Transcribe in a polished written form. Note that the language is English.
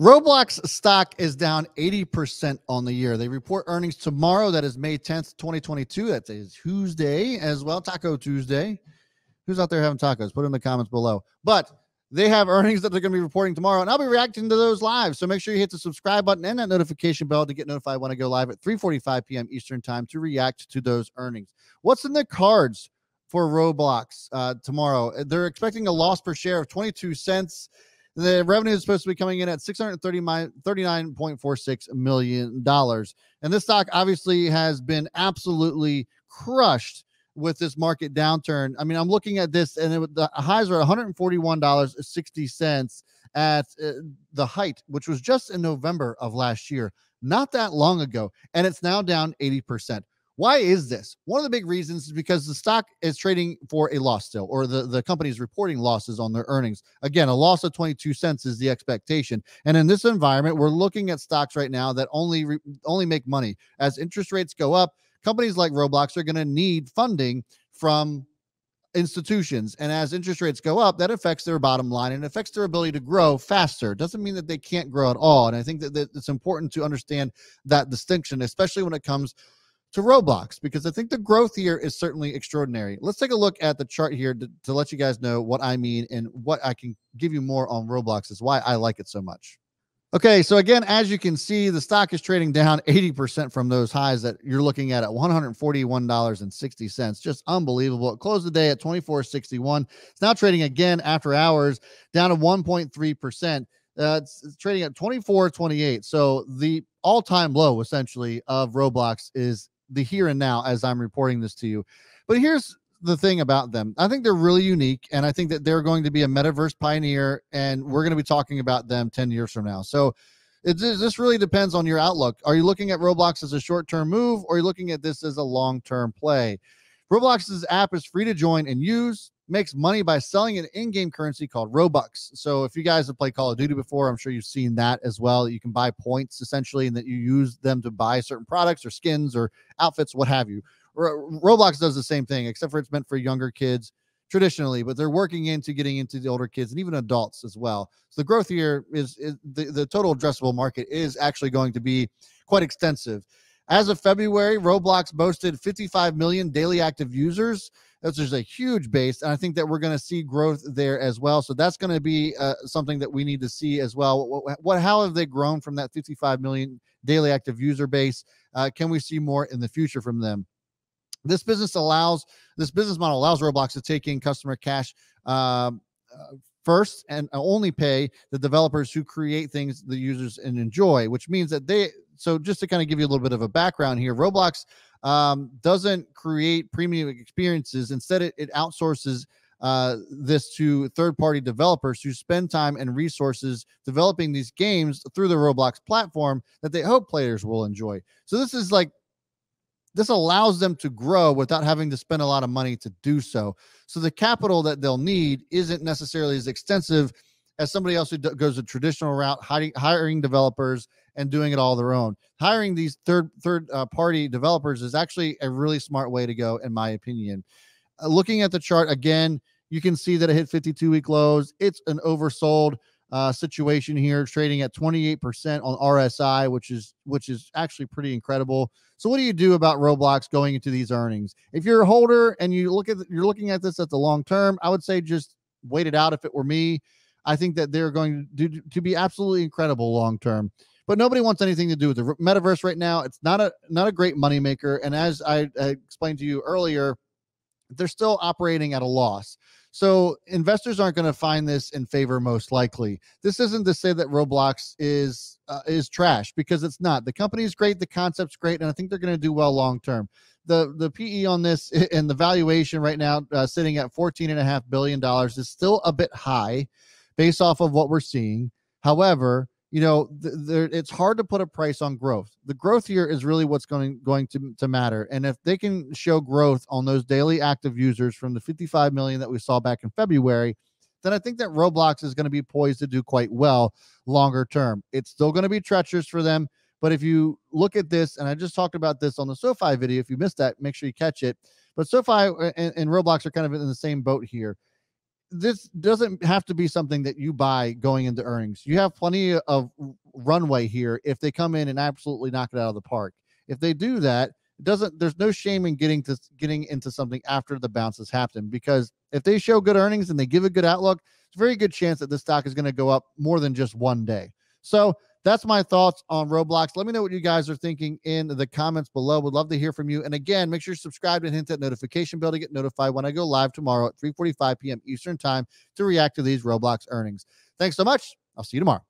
Roblox stock is down 80% on the year. They report earnings tomorrow. That is May 10th, 2022. That's a Tuesday as well, Taco Tuesday. Who's out there having tacos? Put it in the comments below. But they have earnings that they're going to be reporting tomorrow, and I'll be reacting to those live. So make sure you hit the subscribe button and that notification bell to get notified when I go live at 3:45 p.m. Eastern time to react to those earnings. What's in the cards for Roblox tomorrow? They're expecting a loss per share of 22 cents. The revenue is supposed to be coming in at $639.46 million. And this stock obviously has been absolutely crushed with this market downturn. I mean, I'm looking at this, and the highs are $141.60 at the height, which was just in November of last year, not that long ago. And it's now down 80%. Why is this? One of the big reasons is because the stock is trading for a loss still, or the company is reporting losses on their earnings. Again, a loss of 22 cents is the expectation. And in this environment, we're looking at stocks right now that only make money. As interest rates go up, companies like Roblox are going to need funding from institutions. And as interest rates go up, that affects their bottom line and affects their ability to grow faster. It doesn't mean that they can't grow at all. And I think that it's important to understand that distinction, especially when it comes to Roblox, because I think the growth here is certainly extraordinary. Let's take a look at the chart here to let you guys know what I mean and what I can give you more on Roblox is why I like it so much. Okay, so again, as you can see, the stock is trading down 80% from those highs that you're looking at $141.60. Just unbelievable. It closed the day at $24.61. It's now trading again after hours down to 1.3%. It's trading at $24.28. So the all-time low, essentially, of Roblox is the here and now as I'm reporting this to you. But here's the thing about them. I think they're really unique, and I think that they're going to be a metaverse pioneer, and we're going to be talking about them 10 years from now. So this really depends on your outlook. Are you looking at Roblox as a short-term move, or are you looking at this as a long-term play? Roblox's app is free to join and use, makes money by selling an in-game currency called Robux. So if you guys have played Call of Duty before, I'm sure you've seen that as well. You can buy points essentially, and that you use them to buy certain products or skins or outfits, what have you. Roblox does the same thing, except for it's meant for younger kids traditionally, but they're working into getting into the older kids and even adults as well. So the growth here is the total addressable market is actually going to be quite extensive. As of February, Roblox boasted 55 million daily active users. That's just a huge base, and I think that we're going to see growth there as well. So that's going to be something that we need to see as well. How have they grown from that 55 million daily active user base? Can we see more in the future from them? This business model allows Roblox to take in customer cash first and only pay the developers who create things the users and enjoy, which means that so just to kind of give you a little bit of a background here, Roblox doesn't create premium experiences. Instead, it outsources this to third-party developers who spend time and resources developing these games through the Roblox platform that they hope players will enjoy. So this allows them to grow without having to spend a lot of money to do so. So the capital that they'll need isn't necessarily as extensive as somebody else who goes a traditional route, hiring developers and doing it all their own. Hiring these third-party developers is actually a really smart way to go, in my opinion. Looking at the chart again, you can see that it hit 52-week lows. It's an oversold situation here, trading at 28% on RSI, which is actually pretty incredible. So what do you do about Roblox going into these earnings? If you're a holder and you're looking at this at the long term, I would say just wait it out. If it were me, I think that they're going to be absolutely incredible long term. But nobody wants anything to do with the metaverse right now. It's not a great moneymaker. And as I explained to you earlier, they're still operating at a loss. So investors aren't going to find this in favor most likely. This isn't to say that Roblox is trash, because it's not. The company is great, the concept's great, and I think they're going to do well long term. The PE on this and the valuation right now sitting at $14.5 billion is still a bit high based off of what we're seeing. However, it's hard to put a price on growth. The growth here is really what's going to matter. And if they can show growth on those daily active users from the 55 million that we saw back in February, then I think that Roblox is going to be poised to do quite well longer term. It's still going to be treacherous for them. But if you look at this, and I just talked about this on the SoFi video, if you missed that, make sure you catch it. But SoFi and Roblox are kind of in the same boat here. this doesn't have to be something that you buy going into earnings. You have plenty of runway here if they come in and absolutely knock it out of the park. If they do that, there's no shame in getting into something after the bounce has happened, because if they show good earnings and they give a good outlook, it's a very good chance that this stock is going to go up more than just one day. So that's my thoughts on Roblox. Let me know what you guys are thinking in the comments below. Would love to hear from you. And again, make sure you subscribe and hit that notification bell to get notified when I go live tomorrow at 3:45 p.m. Eastern time to react to these Roblox earnings. Thanks so much. I'll see you tomorrow.